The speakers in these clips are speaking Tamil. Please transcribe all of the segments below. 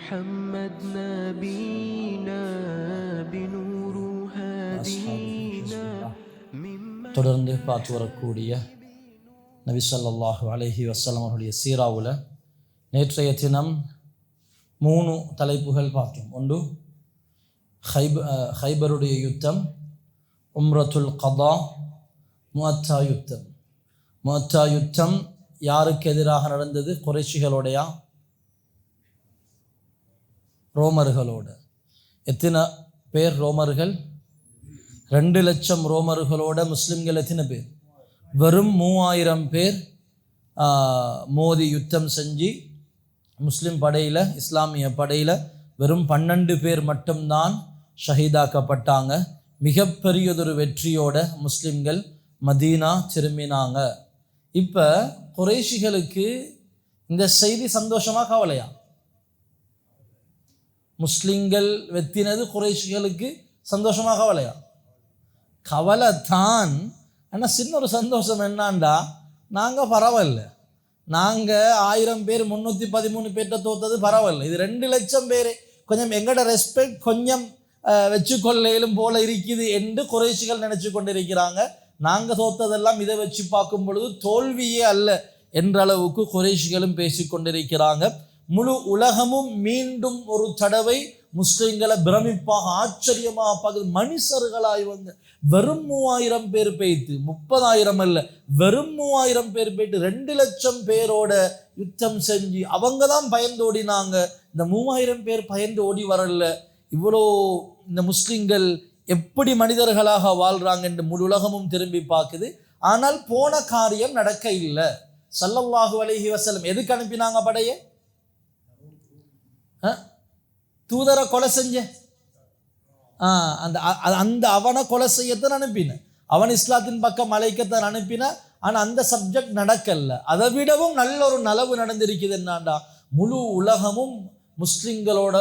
محمد نبينا بنور هادينا தொடர்ந்து பார்த்து வரக்கூடிய நபி ஸல்லல்லாஹு அலைஹி வஸல்லம் அவருடைய சீராவுல நேற்றைய தினம் 3 தலைப்புகள் பார்த்தோம். ஒன்று ஹைபருடைய யுத்தம், உம்ரத்துல் கதா, முஅத்தா யுத்தம். முஅத்தா யுத்தம் யாருக்கு எதிராக நடந்தது? குறைஷிகளோடையா, ரோமர்களோட. எத்தனை பேர் ரோமர்கள்? 2 லட்சம் ரோமர்களோட முஸ்லிம்கள் எத்தனை பேர்? வெறும் 3000 பேர் மோதி யுத்தம் செஞ்சு முஸ்லிம் படையில், இஸ்லாமிய படையில் வெறும் 12 பேர் மட்டும்தான் ஷஹீதாக்கப்பட்டாங்க. மிகப்பெரியதொரு வெற்றியோட முஸ்லிம்கள் மதீனா திரும்பினாங்க. இப்போ குறைஷிகளுக்கு இந்த செய்தி சந்தோஷமா கவலையா? முஸ்லிம்கள் வெத்தினது குறைஷிகளுக்கு சந்தோஷமா கவலையா? கவலை தான். ஆனால் சின்ன ஒரு சந்தோஷம் என்னான்டா, நாங்கள் பரவாயில்ல, நாங்கள் 1000 பேர் 313 பேர்கிட்ட தோத்தது பரவாயில்ல, இது 2 லட்சம் பேர் கொஞ்சம் எங்களோட ரெஸ்பெக்ட் கொஞ்சம் வச்சுக்கொள்ளையிலும் போல இருக்குது என்று குறைஷிகள் நினச்சி கொண்டிருக்கிறாங்க. நாங்கள் தோத்ததெல்லாம் இதை வச்சு பார்க்கும் பொழுது தோல்வியே அல்ல என்ற அளவுக்கு குறைஷிகளும் பேசிக்கொண்டிருக்கிறாங்க. முழு உலகமும் மீண்டும் ஒரு தடவை முஸ்லிம்களை பிரமிப்பாக, ஆச்சரியமாக பார்க்குது. மனுஷர்களா இவங்க வெறும் 3000 பேர் போய்த்து, 30,000 அல்ல, வெறும் 3000 பேர் போய்ட்டு 2 லட்சம் பேரோட யுத்தம் செஞ்சு அவங்க தான் பயந்து ஓடினாங்க. இந்த 3000 பேர் பயந்து ஓடி வரல. இவ்வளோ இந்த முஸ்லிம்கள் எப்படி மனிதர்களாக வாழ்றாங்க என்று முழு உலகமும் திரும்பி பார்க்குது. ஆனால் போன காரியம் நடக்க இல்லை. ஸல்லல்லாஹு அலைஹி வஸல்லம் எதுக்கு அனுப்பினாங்க படையை? தூதரை கொலை செஞ்ச அந்த அவனை கொலை செய்யத்தான் அனுப்பின. அவன் இஸ்லாத்தின் பக்கம் அழைக்கத்தான் அனுப்பின. ஆனால் அந்த சப்ஜெக்ட் நடக்கல. அதை விடவும் நல்ல ஒரு நலவு நடந்திருக்குது. என்னாண்டா, முழு உலகமும் முஸ்லிம்களோட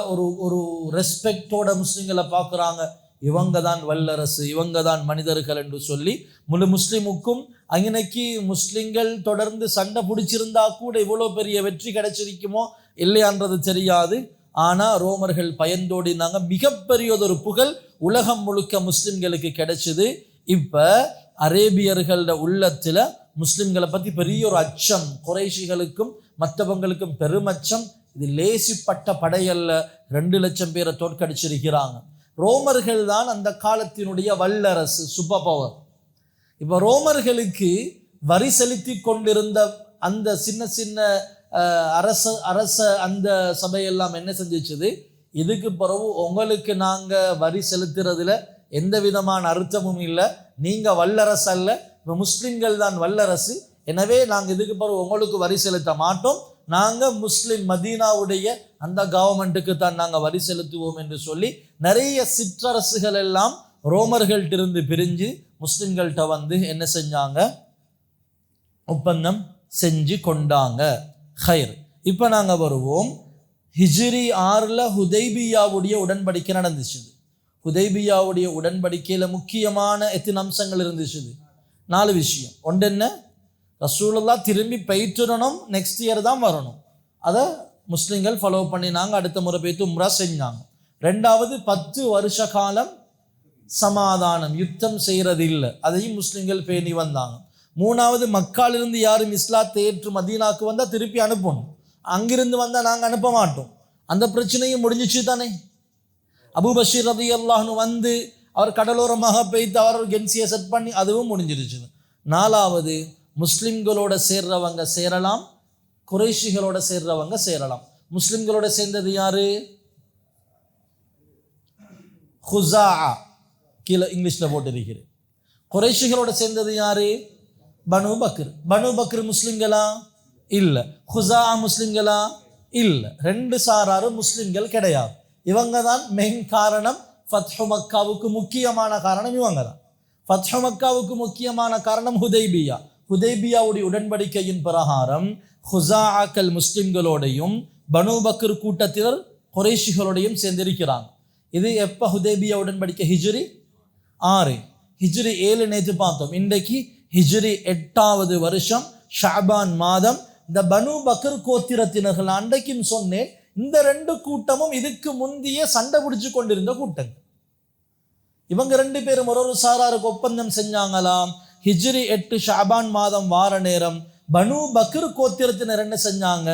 ஒரு ரெஸ்பெக்டோட முஸ்லிம்களை பார்க்குறாங்க. இவங்க தான் வல்லரசு, இவங்க தான் மனிதர்கள் என்று சொல்லி முழு முஸ்லிமுக்கும் அன்னைக்கு முஸ்லிம்கள் தொடர்ந்து சண்டை பிடிச்சிருந்தா கூட இவ்வளோ பெரிய வெற்றி கிடைச்சிருக்குமோ இல்லையான்றது தெரியாது. ஆனால் ரோமர்கள் பயந்தோடினாங்க. மிகப்பெரியதொரு புகழ் உலகம் முழுக்க முஸ்லிம்களுக்கு கிடைச்சிது. இப்போ அரேபியர்களோட உள்ளத்தில் முஸ்லிம்களை பற்றி பெரிய ஒரு அச்சம், குறைஷிகளுக்கும் மற்றவங்களுக்கும் பெருமச்சம். இது லேசிப்பட்ட படையல்ல, 2 லட்சம் பேரை தோற்கடிச்சிருக்கிறாங்க. ரோமர்கள் தான் அந்த காலத்தினுடைய வல்லரசு, சூப்பர் பவர். இப்போ ரோமர்களுக்கு வரி செலுத்தி கொண்டிருந்த அந்த சின்ன சின்ன அரச அந்த சபையெல்லாம் என்ன செஞ்சிச்சுது, இதுக்கு பிறகு உங்களுக்கு நாங்கள் வரி செலுத்துறதுல எந்த விதமான அர்த்தமும் இல்லை, நீங்கள் வல்லரசு அல்ல, இப்போ முஸ்லிம்கள் தான் வல்லரசு, எனவே நாங்கள் இதுக்கு பிறகு உங்களுக்கு வரி செலுத்த மாட்டோம், நாங்கள் முஸ்லிம் மதீனாவுடைய அந்த கவர்மெண்ட்டுக்கு தான் நாங்கள் வரி செலுத்துவோம் என்று சொல்லி நிறைய சிற்றரசுகள் எல்லாம் ரோமர்கள்ட்ட இருந்து பிரிஞ்சு முஸ்லிம்கள்கிட்ட வந்து என்ன செஞ்சாங்க, ஒப்பந்தம் செஞ்சு கொண்டாங்க. ஹைர். இப்போ நாங்கள் வருவோம். ஹிஜ்ரி 6 ஹுதைபியாவுடைய உடன்படிக்கை நடந்துச்சு. ஹுதைபியாவுடைய உடன்படிக்கையில் முக்கியமான எத்தனை அம்சங்கள் இருந்துச்சு? 4 விஷயம். ஒன்று என்ன, ரசூலுல்லாஹ் திரும்பி போயிட்டுறணும், நெக்ஸ்ட் இயர் தான் வரணும். அதை முஸ்லிம்கள் ஃபாலோ பண்ணினாங்க. அடுத்த முறை போய்த்து உம்ரா செஞ்சாங்க. 2வது 10 வருஷ காலம் சமாதானம், யுத்தம் செய்கிறது இல்லை, அதையும் முஸ்லிம்கள் பேணி வந்தாங்க. 3வது மக்காலிருந்து யாரும் இஸ்லாத்தை ஏற்று மதீனாக்கு வந்தால் திருப்பி அனுப்பணும், அங்கிருந்து வந்தால் நாங்கள் அனுப்ப மாட்டோம். அந்த பிரச்சனையும் முடிஞ்சிச்சு தானே. அபூ பஷீர் ரலியல்லாஹு அன்ஹு வந்து அவர் கடலோரமாக போய்த்து அவர் கென்சியை செட் பண்ணி அதுவும் முடிஞ்சிருச்சு. 4வது முஸ்லிம்களோட சேர்றவங்க சேரலாம், குறைஷிகளோட சேர்றவங்க சேரலாம். முஸ்லிம்களோட சேர்ந்தது யாரு? ஹுஸா, கீழே இங்கிலீஷில் போட்டிருக்கிறேன். குறைஷிகளோட சேர்ந்தது யாரு? பனு பக்ர். பனு பக்ர் முஸ்லிம்களா? இல்லை. ஹுஸா முஸ்லிம்களா? இல்லை. 2 சாராரு முஸ்லிம்கள் கிடையாது. இவங்க தான் மெயின் காரணம். ஃபத்ஹு மக்காவுக்கு முக்கியமான காரணம் இவங்க தான். ஃபத்ஹு மக்காவுக்கு முக்கியமான காரணம் ஹுதைபியா. ஹுதைபியாவுடைய உடன்படிக்கையின் பிரகாரம் ஹுஸாக்கள் முஸ்லிம்களோடையும் பனு பக்ர் கூட்டத்தினர் குறைஷிகளோடையும் சேர்ந்திருக்கிறாங்க. இது எப்போ ஹுதைபியா உடன்படிக்கை? ஹிஜ்ரி 6. ஹிஜ்ரி 7 நேற்று பார்த்தோம். இன்றைக்கு ஹிஜ்ரி 8வது வருஷம் ஷாபான் மாதம். இந்த பனு பக்ர் கோத்திரத்தினர்கள் அன்றைக்கும் சொன்னேன், இந்த ரெண்டு கூட்டமும் இதுக்கு முந்தைய சண்டை பிடிச்சு கொண்டிருந்த கூட்டங்கள். இவங்க ரெண்டு பேரும் ஒரு சாராருக்கு ஒப்பந்தம் செஞ்சாங்களாம். ஹிஜ்ரி 8 ஷாபான் மாதம் வார நேரம் பனு பக்ர் கோத்திரத்தினர் என்ன செஞ்சாங்க,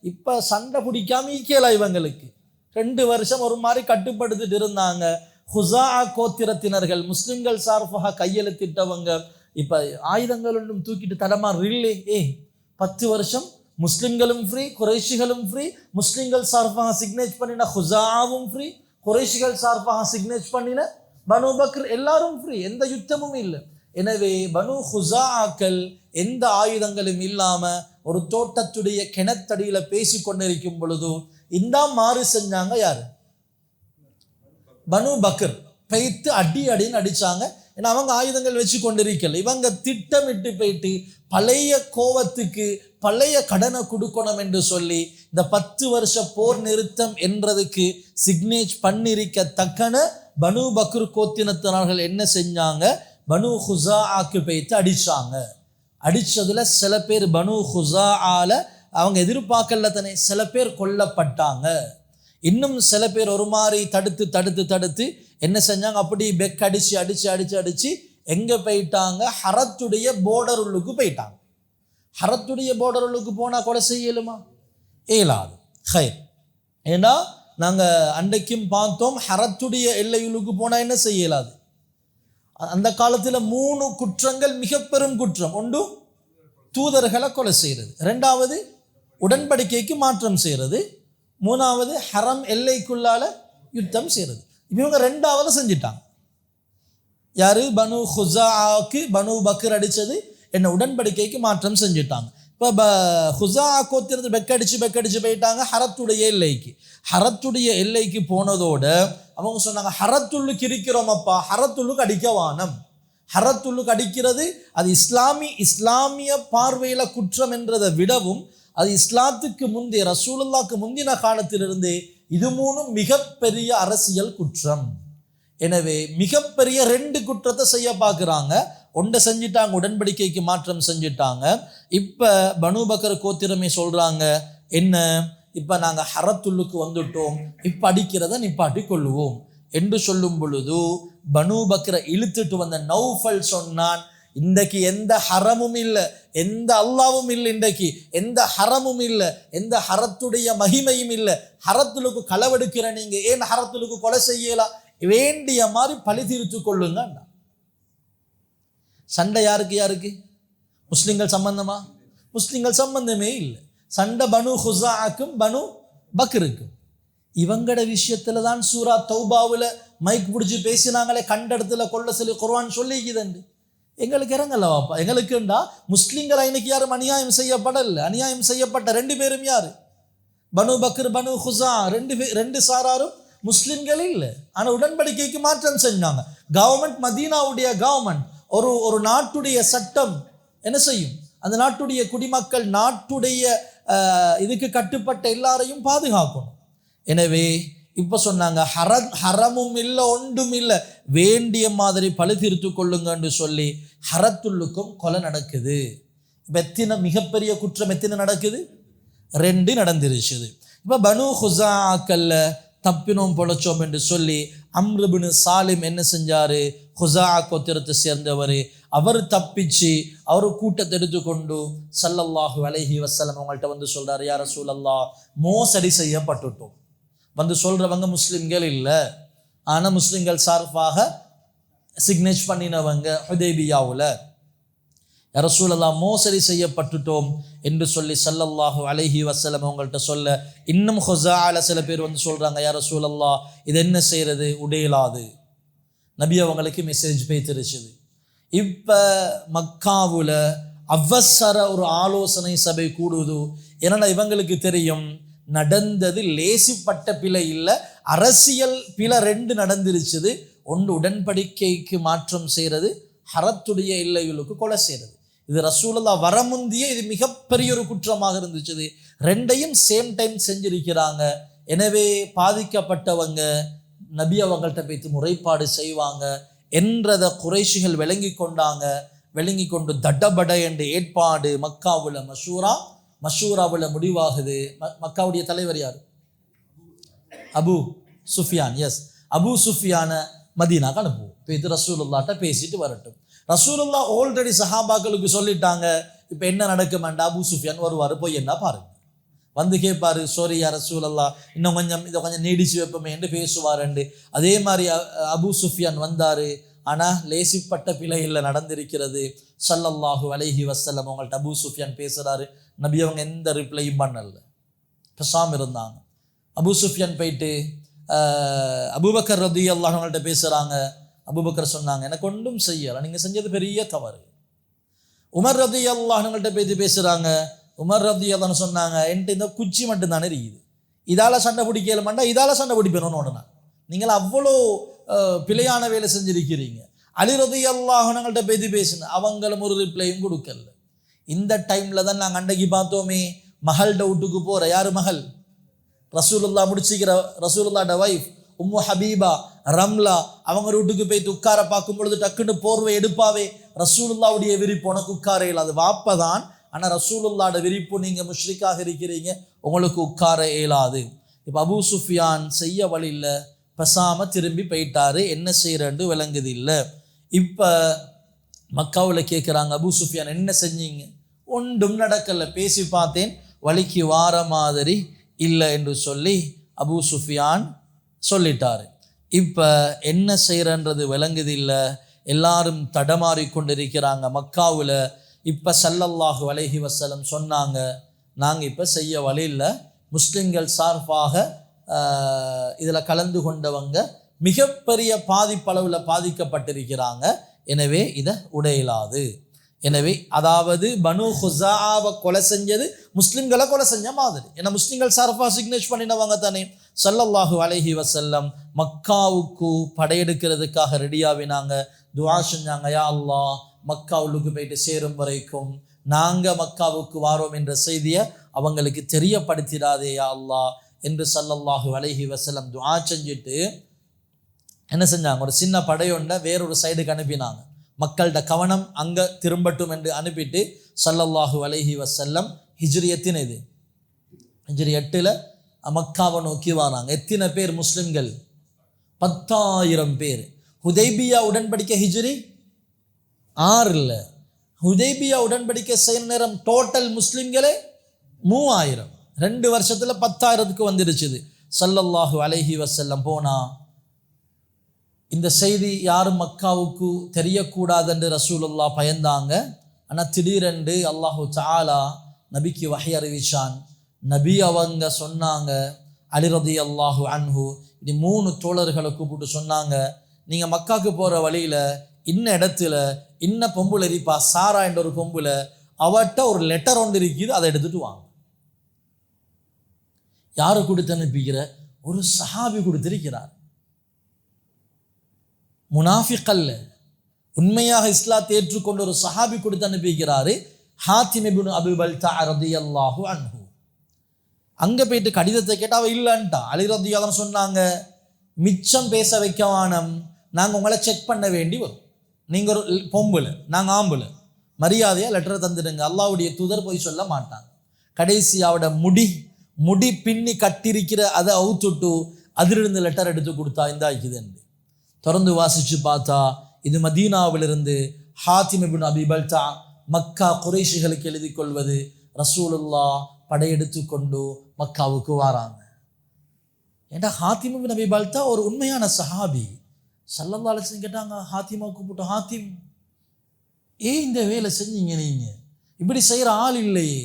இப்ப சண்டை பிடிக்காம ஈக்கல இவங்களுக்கு 2 வருஷம் ஒரு மாதிரி கட்டுப்படுத்திட்டு இருந்தாங்க. ஹுசா கோத்திரத்தினர்கள் முஸ்லிம்கள் சார்பாக கையெழுத்திட்டவங்க இப்ப ஆயுதங்கள் ஒன்றும் தூக்கிட்டு தலைமாறில்லே. 10 வருஷம் முஸ்லிம்களும் ஃப்ரீ, குறைஷிகளும் ஃப்ரீ. முஸ்லிம்கள் சார்பாக சிக்னேச் பண்ணின ஹுசாவும் ஃப்ரீ, குறைஷிகள் சார்பாக சிக்னேச் பண்ணின பனு பக்ர் எல்லாரும் ஃப்ரீ, எந்த யுத்தமும் இல்லை. எனவே பனு ஹுசாக்கள் எந்த ஆயுதங்களும் இல்லாம ஒரு தோட்டத்துடைய கிணத்தடியில பேசி கொண்டிருக்கும் பொழுது இந்த மாறு செஞ்சாங்க. யாரு? பனு பக்ர் பெய்த்து அடின்னு அடிச்சாங்க. ஏன்னா அவங்க ஆயுதங்கள் வச்சு கொண்டிருக்கல. இவங்க திட்டமிட்டு போயிட்டு பழைய கோவத்துக்கு பழைய கடனை கொடுக்கணும் என்று சொல்லி இந்த 10 வருஷ போர் நிறுத்தம் என்றதுக்கு சிக்னேச் பண்ணிருக்கத்தக்கன பனு பக்ர் கோத்தினத்தினர்கள் என்ன செஞ்சாங்க, பனு ஹுசாக்கு போய்த்து அடிச்சாங்க. அடிச்சதுல சில பேர் பனு ஹுசாஆல அவங்க எதிர்பார்க்கல தானே, சில பேர் கொல்லப்பட்டாங்க. இன்னும் சில பேர் ஒரு மாதிரி தடுத்து என்ன செஞ்சாங்க, அப்படி பெக் அடிச்சு எங்க போயிட்டாங்க, ஹரத்துடைய போர்டர் உள்ளுக்கு போயிட்டாங்க. ஹரத்துடைய போர்டர் உள்ளுக்கு போனா கொலை செய்யலுமா? இயலாது. ஹைர், ஏன்னா நாங்க அன்றைக்கும் பார்த்தோம், ஹரத்துடைய எல்லையுள்ளுக்கு போனா என்ன செய்யலாது. அந்த காலத்துல 3 குற்றங்கள் மிக பெரும் குற்றம். ஒன்று தூதர்களை கொலை செய்யறது, 2வது உடன்படிக்கைக்கு மாற்றம் செய்யறது, 3வது ஹரம் எல்லைக்குள்ளால யுத்தம் செய்யறது. இவங்க 2வது செஞ்சிட்டாங்க. யாரு? பனு ஹுசாக்கு பனு பக்ர் அடிச்சது என்ன, உடன்படிக்கைக்கு மாற்றம் செஞ்சுட்டாங்க. இப்போ ஹுசா கோத்திரத்து பெக்கடிச்சு போயிட்டாங்க ஹரத்துடைய எல்லைக்கு. ஹரத்துடைய எல்லைக்கு போனதோட அவங்க சொன்னாங்க, ஹரத்துள்ளுக்கு இருக்கிறோமப்பா, ஹரத்துள்ளுக்கு அடிக்க வானம். ஹரத்துள்ளுக்கு அடிக்கிறது அது இஸ்லாமிய பார்வையில குற்றம் என்றதை விடவும் அது இஸ்லாத்துக்கு முந்தைய ரசூலுல்லாஹ்க்கு முந்தின காலத்திலிருந்தே இது 3 மிகப்பெரிய அரசியல் குற்றம். எனவே மிகப்பெரிய 2 குற்றத்தை செய்ய பார்க்குறாங்க. ஒன்றை செஞ்சிட்டாங்க, உடன்படிக்கைக்கு மாற்றம் செஞ்சிட்டாங்க. இப்போ பனு பக்கர் கோத்திரமே சொல்றாங்க, என்ன இப்போ நாங்கள் ஹரத்துள்ளுக்கு வந்துட்டோம், இப்போ அடிக்கிறத நிப்பாட்டி கொள்ளுவோம் என்று சொல்லும் பொழுது பனு பக்கரை இழுத்துட்டு வந்த நௌஃபல் சொன்னான், இன்றைக்கு எந்த ஹரமும் இல்லை, எந்த அல்லாவும் இல்லை, இன்றைக்கு எந்த ஹரமும் இல்லை, எந்த ஹரத்துடைய மகிமையும் இல்லை. ஹரத்துலுக்கு களவெடுக்கிற நீங்க ஏன் ஹரத்துலுக்கு கொலை செய்யலாம், வேண்டிய மாதிரி பழி தீர்த்து கொள்ளுங்க. சண்டை யாருக்கு? முஸ்லிம்கள் சம்பந்தமா? முஸ்லிம்கள் சம்பந்தமே இல்லை. சண்டை பனு ஹுசாக்கும் பனு பக்ருக்கும். இவங்கட விஷயத்துல தான் சூரா தௌபாவுல மைக் பிடிச்சி பேசினாங்களே, கண்ட இடத்துல கொள்ள சொல்லி குர்ஆன் சொல்லிக்குதுண்டு. எங்களுக்கு இறங்கல்லவாப்பா, எங்களுக்குண்டா முஸ்லிம்களை இன்னைக்கு யாரும் அநியாயம் செய்யப்படல. அநியாயம் செய்யப்பட்ட 2 பேரும் யாரு? பனு பக்ர் பனு ஹுசா. 2 சாராரும் முஸ்லிம்கள் இல்லை. ஆனா உடன்படிக்கைக்கு மாற்றம் செஞ்சாங்க. கவர்மெண்ட், மதீனாவுடைய கவர்மெண்ட், ஒரு நாட்டுடைய சட்டம் என்ன செய்யும், அந்த நாட்டுடைய குடிமக்கள் நாட்டுடைய இதுக்கு கட்டுப்பட்ட எல்லாரையும் பாதுகாக்கணும். எனவே இப்ப சொன்னாங்க, ஹரமும் இல்லை, ஒன்றும் இல்லை, வேண்டிய மாதிரி பழி தீர்த்து கொள்ளுங்கன்னு சொல்லி ஹரத்துள்ளுக்கும் கொலை நடக்குது. இப்ப மிகப்பெரிய குற்றம் எத்தனை நடக்குது? 2 நடந்துருச்சுது. இப்ப பனு ஹுசாக்கல்ல தப்பினோம் பொழைச்சோம் என்று சொல்லி அம்ர் இப்னு சாலிம் என்ன செஞ்சாரு, ஹுசா கோத்திரத்தை சேர்ந்தவர், அவர் தப்பிச்சு அவர் கூட்டத்தை எடுத்துக்கொண்டு ஸல்லல்லாஹு அலைஹி வஸல்லம் அவங்கள்ட்ட வந்து சொல்றாரு, யா ரசூலல்லாஹ், மோசடி செய்யப்பட்டுட்டோம். வந்து சொல்றவங்க முஸ்லிம்கள் இல்லை, ஆனா முஸ்லிம்கள் சார்பாக சிக்னேச் பண்ணினவங்க ஹுதைபியாவுல. யா ரசூலல்லாஹ், மோசடி செய்யப்பட்டுட்டோம் என்று சொல்லி ஸல்லல்லாஹு அலைஹி வஸல்லம் அவங்கள்ட்ட சொல்ல, இன்னும் ஹுஸால சில பேர் வந்து சொல்றாங்க, யா ரசூலல்லாஹ், இது என்ன செய்யறது, உடையலாது. நபி அவங்களுக்கு மெசேஜ் பேத்திருச்சுது. இப்ப மக்காவுல அவசர ஒரு ஆலோசனை சபை கூடுது. ஏன்னா இவங்களுக்கு தெரியும் நடந்தது லேசிப்பட்ட பிழை இல்லை, அரசியல் பிழை 2 நடந்துருச்சுது. ஒன்று உடன்படிக்கைக்கு மாற்றம் செய்யறது, ஹரத்துடைய எல்லைகளுக்கு கொலை செய்யறது. இது ரசூலுல்லாஹ் வரமுந்திய இது மிகப்பெரிய ஒரு குற்றமாக இருந்துச்சு. 2ஐயும் சேம் டைம் செஞ்சிருக்கிறாங்க. எனவே பாதிக்கப்பட்டவங்க நபி அவங்கள்ட்ட போய்த்து முறைப்பாடு செய்வாங்க என்றதை குறைஷிகள் விளங்கி கொண்டாங்க. விளங்கி கொண்டு தட்டபட என்ற ஏற்பாடு மக்காவுல மஷூராவுல முடிவாகுது. மக்காவுடைய தலைவர் யார்? அபு சுஃபியான், எஸ் அபு சுஃபியான மதீனாக்கு அனுப்புவோம். இப்போ இது ரசூலுல்லாட்ட பேசிட்டு வரட்டும். ரசூலுல்லா ஆல்ரெடி சஹாபாக்களுக்கு சொல்லிட்டாங்க. இப்போ என்ன நடக்குமாண்டா, அபு சுஃபியான் வருவார், போய் என்ன பாருங்க, வந்து கேட்பாரு, சாரி யா ரசூலல்லா, இன்னும் கொஞ்சம் இதை கொஞ்சம் நீடிச்சு வைப்போமே என்று பேசுவாருண்டு. அதே மாதிரி அபு சுஃபியான் வந்தார். ஆனால் லேசிப்பட்ட பிழையில் நடந்திருக்கிறது. ஸல்லல்லாஹு அலைஹி வஸல்லம் அவங்கள்ட்ட அபு சுஃபியான் பேசுகிறாரு. நபி அவங்க எந்த ரிப்ளையும் பண்ணல, பேசாமல் இருந்தாங்க. அபு சுஃபியான் போயிட்டு அபூபக்கர் ரலியல்லாஹு அன்ஹுங்கள்ட்ட பேசுகிறாங்க. அபூபக்கர் சொன்னாங்க, எனக்கு ஒன்றும் செய்யலை, நீங்கள் செஞ்சது பெரிய தவறு. உமர் ரலியல்லாஹு அன்ஹுங்கள்ட்ட போயிட்டு பேசுகிறாங்க. உமர் ரலியல்லாஹு அன்ஹு சொன்னாங்க, என்கிட்ட இந்த குச்சி மட்டும்தானே இருக்குது, இதால் சண்டை பிடிக்கல மாட்டா, இதால் சண்டை பிடிப்பேன்னு உடனே நீங்கள் அவ்வளோ பிழையான வேலை செஞ்சிருக்கிறீங்க. அலி ரலியல்லாஹு அன்ஹுங்கள்ட்ட போயிட்டு பேசுங்க, அவங்களும் ஒரு ரிப்ளையும் கொடுக்கல. இந்த டைமில் தான் நாங்கள் அன்றைக்கு பார்த்தோமே, மகள்ட வீட்டுக்கு போகிற, யார் மகள், ரசூலுல்லா முடிச்சுக்கிற ரசூலுல்லாட வைஃப் உம்மு ஹபீபா ரம்லா, அவங்க வீட்டுக்கு போயிட்டு உட்கார பார்க்கும் பொழுது டக்குன்னு போர்வை எடுப்பாவே, ரசூலுல்லாவுடைய விரிப்பு உனக்கு உட்கார இயலாது, வாப்பதான், ஆனால் ரசூலுல்லாட விரிப்பு நீங்கள் முஷ்ரிக்காக இருக்கிறீங்க, உங்களுக்கு உட்கார இயலாது. இப்போ அபு சுஃபியான் செய்ய வழியில் பசாமல் திரும்பி போயிட்டாரு. என்ன செய்கிறேன்னு விளங்குது இல்லை. இப்போ மக்காவில் கேட்குறாங்க, அபு சுஃபியான் என்ன செஞ்சீங்க? ஒன்றும் நடக்கலை, பேசி பார்த்தேன், வழிக்கு வார மாதிரி இல்லை என்று சொல்லி அபு சுஃபியான் சொல்லிட்டாரு. இப்போ என்ன செய்கிறன்றது விளங்குது இல்லை. எல்லாரும் தடமாறி கொண்டிருக்கிறாங்க மக்காவில். இப்போ ஸல்லல்லாஹு அலைஹி வஸல்லம் சொன்னாங்க, நாங்கள் இப்போ செய்ய வழியில் முஸ்லிம்கள் சார்பாக இதில் கலந்து கொண்டவங்க மிகப்பெரிய பாதிப்பளவில் பாதிக்கப்பட்டிருக்கிறாங்க, எனவே இதை உடையலாது. எனவே அதாவது பனு ஹுஸாவை கொலை செஞ்சது முஸ்லிம்களை கொலை செஞ்ச மாதிரி. ஏன்னா முஸ்லிம்கள் சார்பாக சிக்னேச்சர் பண்ணினவங்க தானே. ஸல்லல்லாஹு அலைஹி வஸல்லம் மக்காவுக்கு படையெடுக்கிறதுக்காக ரெடியாவினாங்க, துஆ செஞ்சாங்க, யா அல்லாஹ் மக்காவுக்கு போயிட்டு சேரும் வரைக்கும் நாங்கள் மக்காவுக்கு வாரோம் என்ற செய்தியை அவங்களுக்கு தெரியப்படுத்திடாதே யா அல்லாஹ் என்று ஸல்லல்லாஹு அலைஹி வஸல்லம் துஆ செஞ்சுட்டு என்ன செஞ்சாங்க, ஒரு சின்ன படையொன்றை வேறொரு சைடுக்கு அனுப்பினாங்க. மக்கள்கிட்ட கவனம் அங்கே திரும்பட்டும் என்று அனுப்பிட்டு ஸல்லல்லாஹு அலைஹி வஸல்லம் ஹிஜ்ரி எத்தின இது ஹிஜ்ரி 8 மக்காவை நோக்கி வராங்க. எத்தனை பேர் முஸ்லிம்கள்? 10,000 பேர். ஹுதைபியா உடன்படிக்கை ஹிஜ்ரி 6 ஹுதைபியா உடன்படிக்கை செய்ய நேரம் டோட்டல் முஸ்லிம்களே 3000. 2 வருஷத்துல 10,000க்கு வந்துடுச்சுது. ஸல்லல்லாஹு அலைஹி வஸல்லம் போனா இந்த செய்தி யாரும் மக்காவுக்கு தெரியக்கூடாது என்று ரசூலுல்லாஹ் பயந்தாங்க. ஆனால் திடீரென்று அல்லாஹு தஆலா நபிக்கு வஹி அறிவிச்சான். நபி அவங்க சொன்னாங்க, அலி ரலியல்லாஹு அன்ஹு இது 3 தோழர்களை கூப்பிட்டு சொன்னாங்க, நீங்கள் மக்காவுக்கு போகிற வழியில் இன்ன இடத்துல இன்ன பொம்புல இருப்பா, சாரா என்ற ஒரு பொம்புல, அவட்ட ஒரு லெட்டர் ஒன்று இருக்குது, அதை எடுத்துட்டு வாங்க. யாரு கொடுத்து அனுப்பிக்கிற? ஒரு சஹாபி கொடுத்திருக்கிறார். முனாஃபிக் அல்ல, உண்மையாக இஸ்லாத்தை ஏற்றுக்கொண்ட ஒரு சஹாபி கொடுத்து அனுப்பிக்கிறாரு. ஹாத்திம் இப்னு அபி பல்தா ரலியல்லாஹு அன்ஹு. அங்கே போயிட்டு கடிதத்தை கேட்டால் அவள் இல்லைன்ட்டா. அலி ரலியல்லாஹு சொன்னாங்க, மிச்சம் பேச வைக்க வானம், நாங்கள் உங்களை செக் பண்ண வேண்டி வரும், நீங்கள் ஒரு பொம்புல, நாங்கள் ஆம்புல, மரியாதையாக லெட்டரை தந்துடுங்க. அல்லாஹ்வுடைய தூதர் போய் சொல்ல மாட்டாங்க. கடைசியாவோட முடி பின்னி கட்டிருக்கிற அதை அவுத்துட்டு அதிலிருந்து லெட்டர் எடுத்து கொடுத்தா இந்த ஆய்க்குதுன்னு திறந்து வாசித்து பார்த்தா இது மதீனாவிலிருந்து ஹாத்திம் இப்னு அபி பல்தா மக்கா குறைஷிகளுக்கு எழுதி கொள்வது, ரசூலுல்லாஹ் படையெடுத்து கொண்டு மக்காவுக்கு வாராங்க. ஏண்டா ஹாத்திம் இப்னு அபி பல்தா ஒரு உண்மையான சஹாபி. ஸல்லல்லாஹு அலைஹி வஸல்லம் கேட்டாங்க, ஹாத்திமா கூப்பிட்டு, ஹாத்திம் இந்த வேலை செஞ்சீங்க, நீங்கள் இப்படி செய்கிற ஆள் இல்லையே.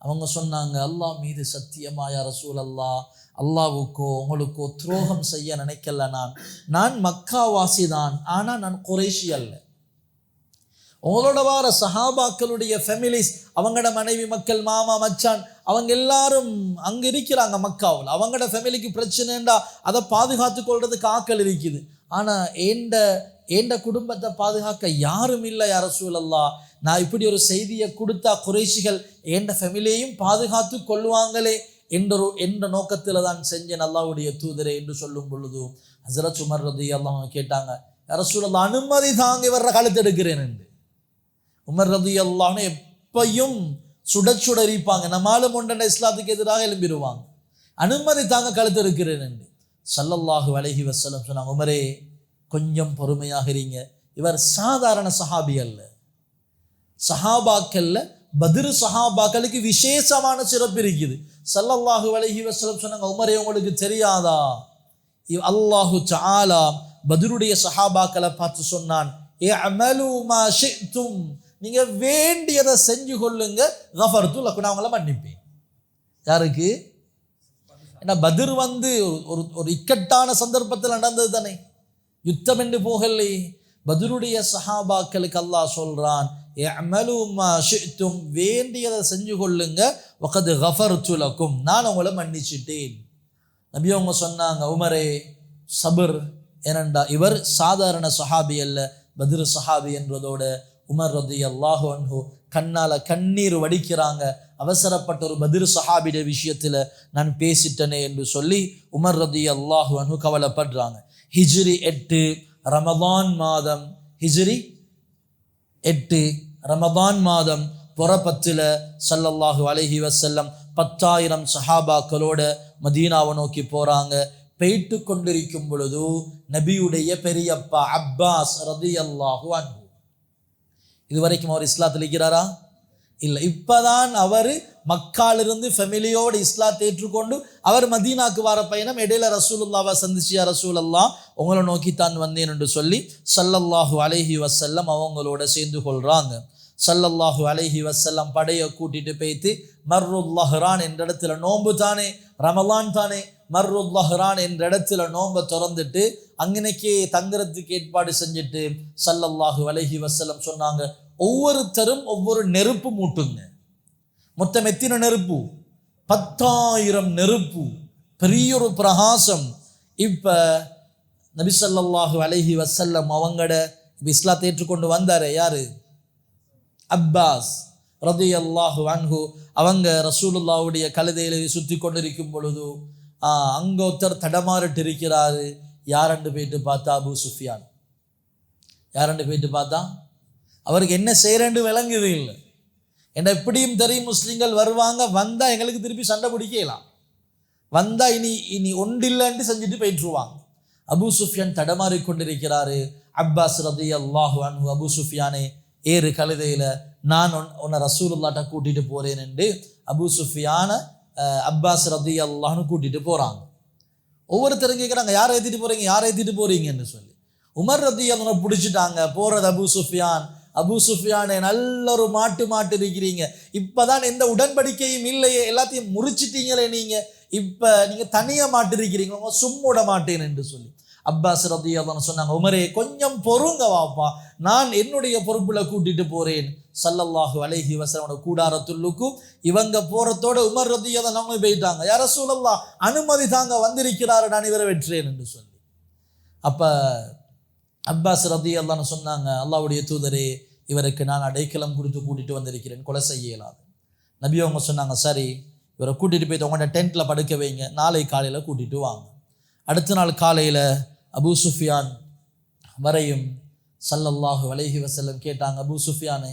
அவங்க சொன்னாங்க, அல்லாஹ் மீது சத்தியமா யா ரசூலல்லாஹ், அல்லாஹ்வுக்கோ உங்களுக்கோ துரோகம் செய்ய நினைக்கல, நான் மக்காவாசி தான், ஆனால் நான் குறைஷி அல்ல. உங்களோட வார சஹாபாக்களுடைய ஃபேமிலிஸ், அவங்களோட மனைவி மக்கள், மாமா மச்சான், அவங்க எல்லாரும் அங்கே இருக்கிறாங்க மக்காவில். அவங்களோட ஃபேமிலிக்கு பிரச்சனைண்டா அதை பாதுகாத்து கொள்றதுக்கு ஆக்கள் இருக்குது. ஆனால் ஏண்ட குடும்பத்தை பாதுகாக்க யாரும் இல்லை யா ரசூலல்லாஹ். நான் இப்படி ஒரு செய்தியை கொடுத்தா குறைஷிகள் ஏண்ட ஃபேமிலியையும் பாதுகாத்து கொள்வாங்களே என்ற நோக்கத்தில் தான் செஞ்சேன் அல்லாஹ்வுடைய தூதரே என்று சொல்லும் பொழுது ஹஸரத் உமர் ரலியல்லாஹு அன்ஹு கேட்டாங்க, யா ரசூலல்லாஹ் அனுமதி தாங்க இவர கழுத்து எடுக்கிறேன் என்று. உமர் ரலியல்லாஹு அன்ஹு எப்பையும் சுட இருப்பாங்க. நம்மாலும் ஒன்றனை இஸ்லாத்துக்கு எதிராக எழும்பிடுவாங்க. அனுமதி தாங்க கழுத்து இருக்கிறேன் என்று ஸல்லல்லாஹு அலைஹி வஸல்லம் சொன்னாங்க, உமரே கொஞ்சம் பொறுமையாக இருங்க. இவர் சாதாரண சஹாபி அல்ல. சஹாபாக்கள்ல பத்ர் சஹாபாக்களுக்கு விசேஷமான சிறப்பு இருக்குது. ஸல்லல்லாஹு அலைஹி வஸல்லம் சொன்னாங்க, உமரே உங்களுக்கு தெரியாதா, அல்லாஹு தஆலா பத்ருடைய சஹாபாக்களை பார்த்து சொன்னான், இஅமலு மா ஷி'தும், நீங்க வேண்டியதை செஞ்சு கொள்ளுங்க, கஃபர்து லக்கும், நான் உங்களை மன்னிப்பேன். யாருக்கு? ஏன்னா பத்ர் ஒரு இக்கட்டான சந்தர்ப்பத்தில் நடந்தது தானே, யுத்தம் என்று போகலை. பத்ருடைய சஹாபாக்களுக்கு அல்லாஹ் சொல்றான், இஅமலு மா ஷி'தும், வேண்டியதை செஞ்சு கொள்ளுங்க, வகத் கஃபர்து லக்கும், நான் உங்களை மன்னிச்சிட்டேன். நபி அவங்க சொன்னாங்க, உமரே சபர், ஏனண்டா இவர் சாதாரண சஹாபி அல்ல, பத்ர் சஹாபி என்றதோட உமர் ரலியல்லாஹு அன்ஹு கண்ணால கண்ணீர் வடிக்கிறாங்க. அவசரப்பட்ட ஒரு பத்ர் சஹாபிய விஷயத்துல நான் பேசிட்டனே என்று சொல்லி உமர் ரலியல்லாஹு அன்ஹு கவலைப்படுறாங்க. ஹிஜ்ரி 8 ரமதான் மாதம், ஹிஜ்ரி 8 ரமதான் மாதம் புறப்பத்துல ஸல்லல்லாஹு அலைஹி வஸல்லம் 10,000 சஹாபாக்களோட மதீனாவை நோக்கி போறாங்க. போயிட்டு கொண்டிருக்கும் பொழுது நபியுடைய பெரியப்பா அப்பாஸ் ரலியல்லாஹு அன்ஹு, இதுவரைக்கும் அவர் இஸ்லாத்தில் இருக்கிறாரா? இல்லை. இப்பதான் அவர் மக்காலிருந்து ஃபெமிலியோடு இஸ்லாத்தை ஏற்றுக்கொண்டு அவர் மதீனாக்கு வர பயணம். இடையில ரசூலுல்லாவை சந்திச்சியா, ரசூலல்லாஹ் உங்களை நோக்கி தான் வந்தேன் என்று சொல்லி ஸல்லல்லாஹு அலைஹி வஸல்லம் அவங்களோட சேர்ந்து கொள்றாங்க. ஸல்லல்லாஹு அலைஹி வஸல்லம் படையை கூட்டிட்டு போய்த்து மர்ருல் லஹ்ரான் என்ற இடத்துல, நோன்பு தானே, ரமலான் தானே, மர்ருல் லஹ்ரான் என்ற இடத்துல நோன்பை திறந்துட்டு அங்கனைக்கே தங்குறதுக்கு ஏற்பாடு செஞ்சுட்டு ஸல்லல்லாஹு அலைஹி வஸல்லம் சொன்னாங்க, ஒவ்வொருத்தரும் ஒவ்வொரு நெருப்பு மூட்டுங்க. மொத்தம் எத்தனை நெருப்பு? 10,000 நெருப்பு, பெரிய ஒரு பிரகாசம். இப்ப நபி ஸல்லல்லாஹு அலைஹி வஸல்லம் அவங்கட இஸ்லாத்தை ஏற்றுக்கொண்டு வந்தாரு யாரு? அப்பாஸ் ரலியல்லாஹு அன்ஹு. அவங்க ரசூலுல்லாஹ்வுடைய கழுதையில சுற்றி கொண்டிருக்கும் பொழுது அங்க ஒருத்தர் தடமாறிட்டு இருக்கிறாரு. யாரண்டு போயிட்டு பார்த்தா அபூ சுஃபியான். யாரண்டு போயிட்டு பார்த்தா அவருக்கு என்ன செய்யறேன்னு விளங்குது இல்லை. என்ன எப்படியும் தெரியும், முஸ்லிம்கள் வருவாங்க, வந்தா எங்களுக்கு திருப்பி சண்டை பிடிக்கலாம், வந்தா இனி ஒன்றில்லைன்ட்டு செஞ்சுட்டு போயிட்டுருவாங்க. அபூ சுஃபியான் தடமாறி கொண்டிருக்கிறாரு. அப்பாஸ் ரலியல்லாஹு அன்ஹு, அபூ சுஃபியானே ஏறு கழுதையில, நான் உன்னை ரசூலுல்லாஹ்ட்ட கூட்டிட்டு போறேன் என்று அபூ சுஃபியான அப்பாஸ் ரலியல்லாஹு கூட்டிட்டு போறாங்க. ஒவ்வொருத்தரும் கேட்குறாங்க, யாரை ஏற்றிட்டு போறீங்க, யாரை ஏற்றிட்டு போறீங்கன்னு சொல்லி. உமர் ரலியல்லாஹு பிடிச்சிட்டாங்க. போறது அபூ சுஃபியான். அபூ சுஃபியானே நல்ல ஒரு மாட்டு இருக்கிறீங்க, இப்பதான் எந்த உடன்படிக்கையும் இல்லையே, எல்லாத்தையும் முறிச்சிட்டீங்களே நீங்க, இப்ப நீங்க தனியா மாட்டிருக்கிறீங்க, சும்முட மாட்டேன் என்று சொல்லி அப்பாஸ் ரலியல்லாஹு சொன்னாங்க, உமரே கொஞ்சம் பொறுங்க வாப்பா, நான் என்னுடைய பொறுப்புல கூட்டிட்டு போறேன். ஸல்லல்லாஹு அலைஹி வஸல்லம் கூடாரத்துள்ளுக்கும் இவங்க போறதோட உமர் ரலியல்லாஹு அவங்க போயிட்டாங்க. யா ரசூலல்லாஹ் அனுமதி தாங்க, வந்திருக்கிறாரு, நான் இவரை வெற்றேன் என்று சொல்லி. அப்ப அப்பாஸ் ரலியல்லாஹு சொன்னாங்க, அல்லாஹ்வுடைய தூதரே, இவருக்கு நான் அடைக்கலம் கொடுத்து கூட்டிட்டு வந்திருக்கிறேன், கொலை செய்ய இயலாது. நபி அவங்க சொன்னாங்க, சரி இவரை கூட்டிட்டு போயிட்டு உங்களோட டென்ட்ல படுக்க வைங்க, நாளை காலையில கூட்டிட்டு வாங்க. அடுத்த நாள் காலையில அபூ சுஃபியான் வரையும் ஸல்லல்லாஹு அலைஹி வஸல்லம் கேட்டாங்க, அபூ சுஃபியானே,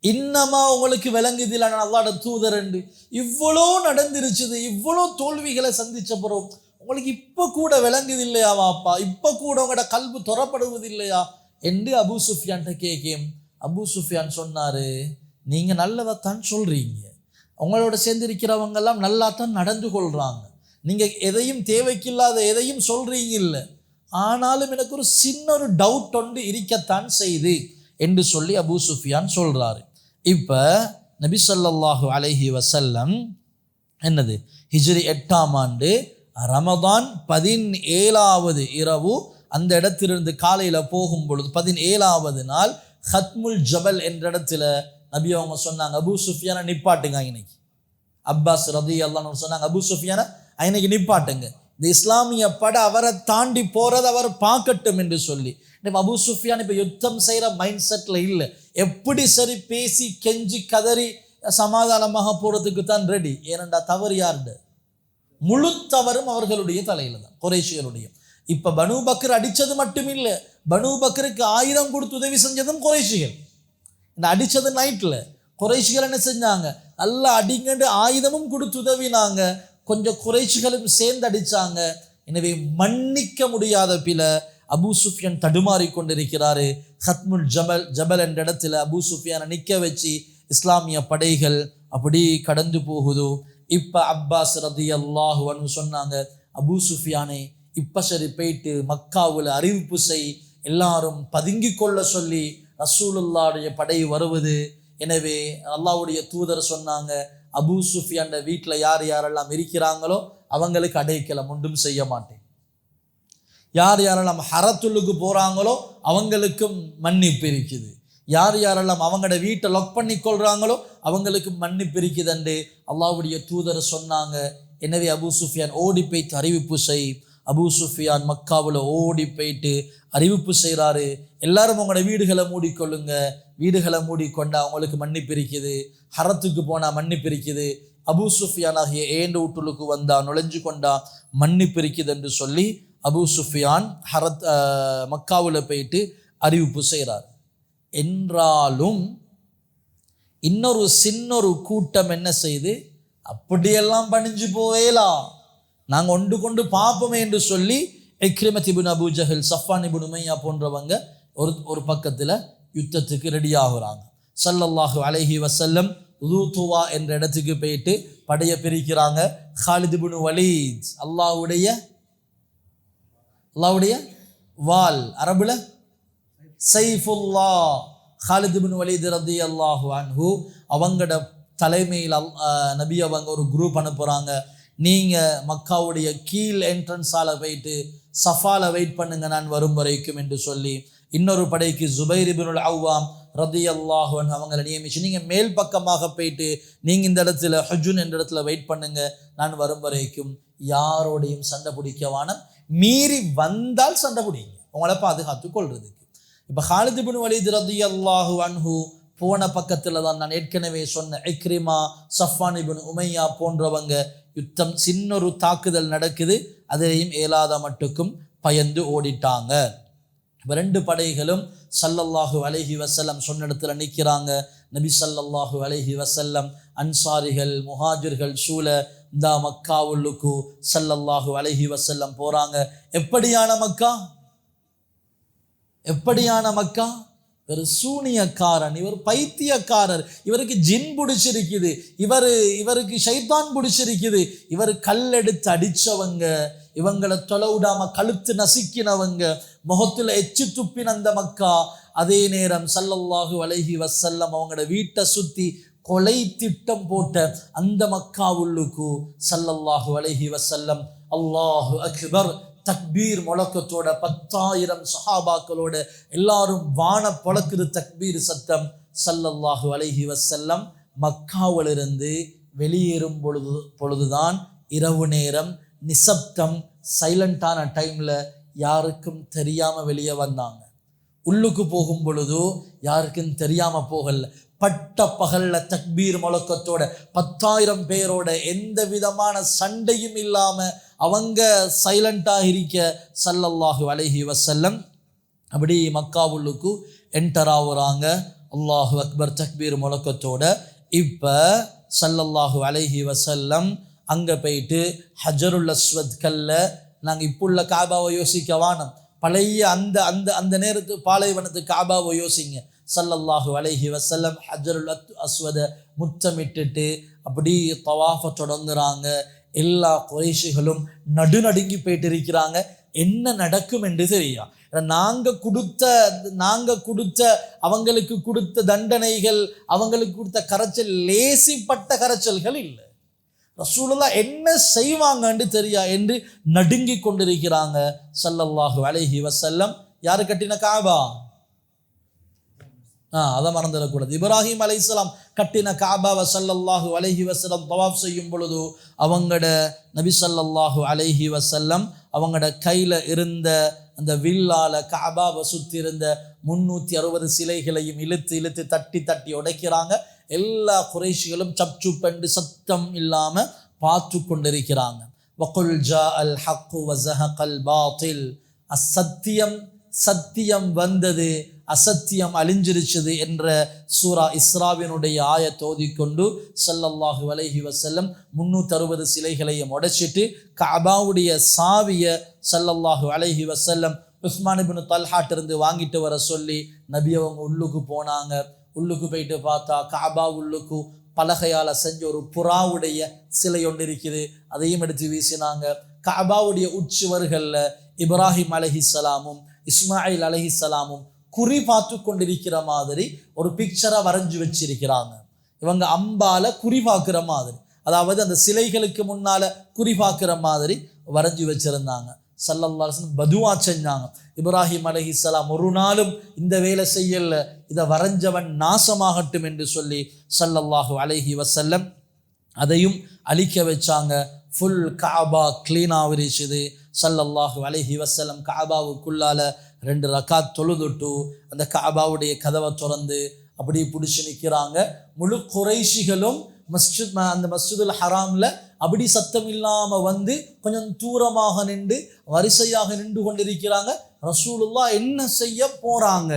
இன்னமா உங்களுக்கு விளங்குதில்லை நான் அல்லாஹ்வுடைய தூதர் என்று, இவ்வளோ நடந்துருச்சுது, இவ்வளோ தோல்விகளை சந்திச்ச பிறகு உங்களுக்கு இப்ப கூட விளங்குது இல்லையா வாப்பா, இப்ப கூட உங்களோட கல்பு துறப்படுவது இல்லையா என்று அபூ சுஃபியான்ட்ட கேட்கும். அபூ சுஃபியான் சொன்னாரு, நீங்க நல்லதைத்தான் சொல்றீங்க, உங்களோட சேர்ந்திருக்கிறவங்க எல்லாம் நல்லா தான் நடந்து கொள்றாங்க, நீங்க எதையும் தேவைக்கில்லாத எதையும் சொல்றீங்க இல்லை, ஆனாலும் எனக்கு ஒரு சின்ன ஒரு டவுட் ஒன்று இருக்கத்தான் செய்து என்று சொல்லி அபூ சுஃபியான் சொல்றாரு. இப்ப நபி ஸல்லல்லாஹு அலைஹி வஸல்லம் என்னது ஹிஜ்ரி 8ஆம் ஆண்டு ரமதான் 17வது இரவு அந்த இடத்திலிருந்து காலையில போகும் பொழுது 17வது நாள் ஹத்முல் ஜபல் என்ற இடத்துல நபி அவங்க சொன்னாங்க, அபூ சுஃபியானை நிப்பாட்டுங்க இன்னைக்கு. அப்பாஸ் ரலியல்லாஹு அன்ஹு சொன்னாங்க, அபூ சுஃபியானை இன்னைக்கு நிப்பாட்டுங்க, இந்த இஸ்லாமிய பட அவரை தாண்டி போறதை அவர் பார்க்கட்டும் என்று சொல்லி. அபூ சுஃபியான் இப்ப யுத்தம் செய்யற மைண்ட் செட்ல இல்லை, எப்படி சரி பேசி கெஞ்சி கதறி சமாதானமாக போறதுக்கு தான் ரெடி. ஏனண்டா தவறு யாருடைய முழு தவறும் அவர்களுடைய தலையில தான், குறைஷிகளுடைய. இப்ப பனூ பக்கர் அடிச்சது மட்டும் இல்லை, பனூ பக்கருக்கு 1000 கொடுத்து உதவி செஞ்சதும் குறைஷிகள். இந்த அடிச்சது நைட்ல குறைஷிகள் என்ன செஞ்சாங்க, நல்லா அடிங்கண்டு ஆயுதமும் கொடுத்து உதவினாங்க, கொஞ்சம் குறைஷிகளும் சேர்ந்து அடிச்சாங்க. எனவே மன்னிக்க முடியாத பில அபூ சுஃபியான் தடுமாறி கொண்டிருக்கிறாரு. ஹத்முல் ஜபல் என்ற இடத்துல அபூ சுஃபியானை நிற்க வச்சு இஸ்லாமிய படைகள் அப்படி கடந்து போகுது. இப்போ அப்பாஸ் ரலியல்லாஹு அன்ஹு சொன்னாங்க, அபூ சுஃபியானே இப்போ சரி போயிட்டு மக்காவில் அறிவிப்பு செய், எல்லாரும் பதுங்கி கொள்ள சொல்லி ரசூலுல்லாஹ்வுடைய படை வருவது. எனவே அல்லாஹ்வுடைய தூதர் சொன்னாங்க, அபூ சுஃபியான் வீட்டில் யார் யாரெல்லாம் இருக்கிறாங்களோ அவங்களுக்கு அடைக்கலம் ஒன்றும் செய்ய மாட்டேன். யார் யாரெல்லாம் ஹரத்துல்லுக்கு போகிறாங்களோ அவங்களுக்கும் மன்னிப்பு இருக்குது. யார் யாரெல்லாம் அவங்களோட வீட்டை லாக் பண்ணி கொள்கிறாங்களோ அவங்களுக்கு மன்னிப்பு இருக்குதுண்டு அல்லாஹ்வுடைய தூதர் சொன்னாங்க. எனவே அபூ சுஃபியான் ஓடி போய்த்து அறிவிப்பு செய். அபூ சுஃபியான் மக்காவில் ஓடி போயிட்டு அறிவிப்பு செய்கிறாரு, எல்லாரும் உங்களோட வீடுகளை மூடிக்கொள்ளுங்க, வீடுகளை மூடிக்கொண்டா அவங்களுக்கு மன்னிப்பு இருக்குது, ஹரத்துக்கு போனால் மன்னிப்பு இருக்குது, அபூ சுஃபியான் ஆகிய ஏண்டு வீட்டுக்கு வந்தா நுழைஞ்சு கொண்டா மன்னிப்பு இருக்குது என்று சொல்லி அபூ சுஃபியான் மக்காவில் போயிட்டு அறிவிப்பு செய்கிறார். என்றாலும் இன்னொரு சின்னொரு கூட்டம் என்ன செய்து, அப்படியெல்லாம் பணிஞ்சு போவேலாம், நாங்கள் ஒன்று கொண்டு பார்ப்போமே என்று சொல்லி இக்ரிமத் இப்னு அபூ ஜஹல், சஃப்வான் இப்னு உமையா போன்றவங்க ஒரு பக்கத்தில் யுத்தத்துக்கு ரெடி ஆகுறாங்க. ஸல்லல்லாஹு அலைஹி வஸல்லம் உதுவா என்ற இடத்துக்கு போயிட்டு படையை பிரிக்கிறாங்க. காலித் இப்னு வலீத், அல்லாஹ்வுடைய வால், அரபுல சைஃபுல்லா, காலித் இப்னு வலீத் ரலியல்லாஹு அன்ஹு அவங்களோட தலைமையில் நபி அவங்க ஒரு குரூப் அனுப்புகிறாங்க. நீங்கள் மக்காவுடைய கீழ் என்ட்ரன்ஸால் போயிட்டு சஃபால வெயிட் பண்ணுங்க நான் வரும் வரைக்கும் என்று சொல்லி இன்னொரு படைக்கு ஜுபைர் இப்னுல் அவ்வாம் ரலியல்லாஹு அன்ஹு அவங்களை நியமிச்சு, நீங்கள் மேல் பக்கமாக போயிட்டு நீங்கள் இந்த இடத்துல ஹஜ்ஜுன் என்ற இடத்துல வெயிட் பண்ணுங்க நான் வரும் வரைக்கும், யாரோடையும் சண்டை பிடிக்கவான, மீறி வந்தால் சண்டை பிடிங்க உங்களை பாதுகாத்து கொள்றதுக்கு. இப்போ காலித் இப்னு வலீத் ரலியல்லாஹு அன்ஹு போன பக்கத்தில் தான் நான் ஏற்கனவே சொன்ன இக்ரிமா, சஃப்வான் இப்னு உமையா போன்றவங்க யுத்தம் சின்னொரு தாக்குதல் நடக்குது, அதிலையும் ஏலாத மட்டுக்கும் பயந்து ஓடிட்டாங்க. இப்போ ரெண்டு படைகளும் ஸல்லல்லாஹு அலைஹி வஸல்லம் சொன்ன இடத்துல நிற்கிறாங்க. நபி ஸல்லல்லாஹு அலைஹி வஸல்லம் அன்சாரிகள் முஹாஜிர்கள் சூழ இந்த மக்காவுள்ளுக்கு ஸல்லல்லாஹு அலைஹி வஸல்லம் போகிறாங்க. எப்படியான மக்கா? இவர் சூனியக்காரன், இவர் பைத்தியக்காரர், இவருக்கு ஜின் பிடிச்சிருக்குது, இவருக்கு ஷைத்தான் பிடிச்சிருக்குது, இவர் கல்லெடுத்து அடித்தவங்க, இவங்களை தொலை விடாம கழுத்து நசுக்கினவங்க, முகத்தில் எச்சு துப்பின அந்த மக்கா. அதே நேரம் ஸல்லல்லாஹு அலைஹி வஸல்லம் அவங்களோட வீட்டை சுற்றி கொலை திட்டம் போட்ட அந்த மக்காவுள்ளுக்கு ஸல்லல்லாஹு அலைஹி வஸல்லம் அல்லாஹு அக்பர் தக்பீர் முழக்கத்தோட 10,000 சஹாபாக்களோட எல்லாரும் வான பொழக்குது தக்பீர் சத்தம். ஸல்லல்லாஹு அலைஹி வஸல்லம் மக்காவிலிருந்து வெளியேறும் பொழுதுதான் இரவு நேரம், நிசப்தம், சைலண்டான டைமில் யாருக்கும் தெரியாமல் வெளியே வந்தாங்க. உள்ளுக்கு போகும் பொழுது யாருக்கும் தெரியாமல் போகல, பட்ட பகல்ல தக்பீர் முழக்கத்தோட 10,000 பேரோட எந்த விதமான சண்டையும் இல்லாமல் அவங்க சைலண்டாக இருக்க ஸல்லல்லாஹு அலைஹி வஸல்லம் அப்படி மக்காவுள்ளுக்கு என்டர் ஆகுறாங்க. அல்லாஹு அக்பர் தக்பீர் முழக்கத்தோட. இப்போ ஸல்லல்லாஹு அலைஹி வஸல்லம் அங்கே போயிட்டு ஹஜருல் அஸ்வத் கல்ல, நாங்கள் இப்போ உள்ள காபாவை யோசிக்க வானம், பழைய அந்த அந்த அந்த நேரத்து பாலைவனத்து காபாவை யோசிங்க. ஸல்லல்லாஹு அலைஹி வஸல்லம் ஹஜருல் அஸ்வதை முத்தமிட்டுட்டு அப்படி தவாஃபை தொடங்குறாங்க. எல்லா குறைஷிகளும் நடுநடுங்கி போயிட்டு இருக்கிறாங்க. என்ன நடக்கும் என்று தெரியும். நாங்கள் கொடுத்த அவங்களுக்கு கொடுத்த தண்டனைகள், அவங்களுக்கு கொடுத்த கரைச்சல் லேசிப்பட்ட கரைச்சல்கள் இல்லை. ரசூலுல்லாஹ் என்ன செய்வாங்கன்னு தெரியா என்று நடுங்கி கொண்டிருக்கிறாங்க. ஸல்லல்லாஹு அலைஹி வஸல்லம் யாரு கட்டின காபா? அதை மறந்துடக்கூடாது. இப்ராஹிம் அலைஹிஸ்ஸலாம் கட்டின காபாவை ஸல்லல்லாஹு அலைஹி வஸல்லம் தவாஃப் செய்யும் பொழுது அவங்களோட நபி ஸல்லல்லாஹு அலைஹி வஸல்லம் அவங்களோட கையில் இருந்த அந்த வில்லால காபாவை சுற்றி இருந்த 360 சிலைகளையும் இழுத்து தட்டி உடைக்கிறாங்க. எல்லா குறைஷிகளும் சப்சுப்பென்று சத்தம் இல்லாமல் பார்த்து கொண்டிருக்கிறாங்க. வகுல் ஜா அல் ஹக்கு வஸஹகல் பாத்தில், அசத்தியம் சத்தியம் வந்தது, அசத்தியம் அழிஞ்சிருச்சது என்ற சூரா இஸ்ராவினுடைய ஆயத்தை ஓதிக்கொண்டு ஸல்லல்லாஹு அலைஹி வஸல்லம் 360 சிலைகளையும் உடைச்சிட்டு கஅபாவுடைய சாவியை ஸல்லல்லாஹு அலைஹி வஸல்லம் உஸ்மான் இப்னு தல்ஹாட் இருந்து வாங்கிட்டு வர சொல்லி நபி அவங்க உள்ளுக்கு போனாங்க. உள்ளுக்கு போயிட்டு பார்த்தா கஅபா உள்ளுக்கு பலகையால் செஞ்ச ஒரு புறாவுடைய சிலை ஒன்று இருக்குது. அதையும் எடுத்து வீசினாங்க. கஅபாவுடைய உச்சுவர்களில் இப்ராஹிம் அலைஹிஸ்ஸலாமும் இஸ்மாயில் அலைஹிஸ்ஸலாமும் குறி பார்த்து கொண்டிருக்கிற மாதிரி ஒரு பிக்சரை வரைஞ்சி வச்சிருக்கிறாங்க. இவங்க அம்பால குறி பார்க்குற மாதிரி, அதாவது அந்த சிலைகளுக்கு முன்னால குறி பார்க்குற மாதிரி வரைஞ்சி வச்சிருந்தாங்க. ஸல்லல்லாஹு அலைஹி வஸல்லம் பதுவா செஞ்சாங்க, இப்ராஹிம் அலைஹிஸ்ஸலாம் ஒரு நாளும் இந்த வேலை செய்யல, இதை வரைஞ்சவன் நாசமாகட்டும் என்று சொல்லி ஸல்லல்லாஹு அலைஹி வஸல்லம் அதையும் அழிக்க வச்சாங்க. ஃபுல் கஅபா க்ளீனாக விரிச்சுது. ஸல்லல்லாஹு அலைஹி வஸல்லம் கஅபாவுக்குள்ளால 2 ரக்காத் தொழுதுட்டு அந்த கஅபாவுடைய கதவை திறந்து அப்படி பிடிச்சி நிற்கிறாங்க. முழு குறைஷிகளும் அந்த மஸ்ஜிதுல் ஹராம்ல அப்படி சத்தம் இல்லாமல் வந்து கொஞ்சம் தூரமாக நின்று வரிசையாக நின்று கொண்டிருக்கிறாங்க. ரசூலுல்லாஹ் என்ன செய்ய போறாங்க?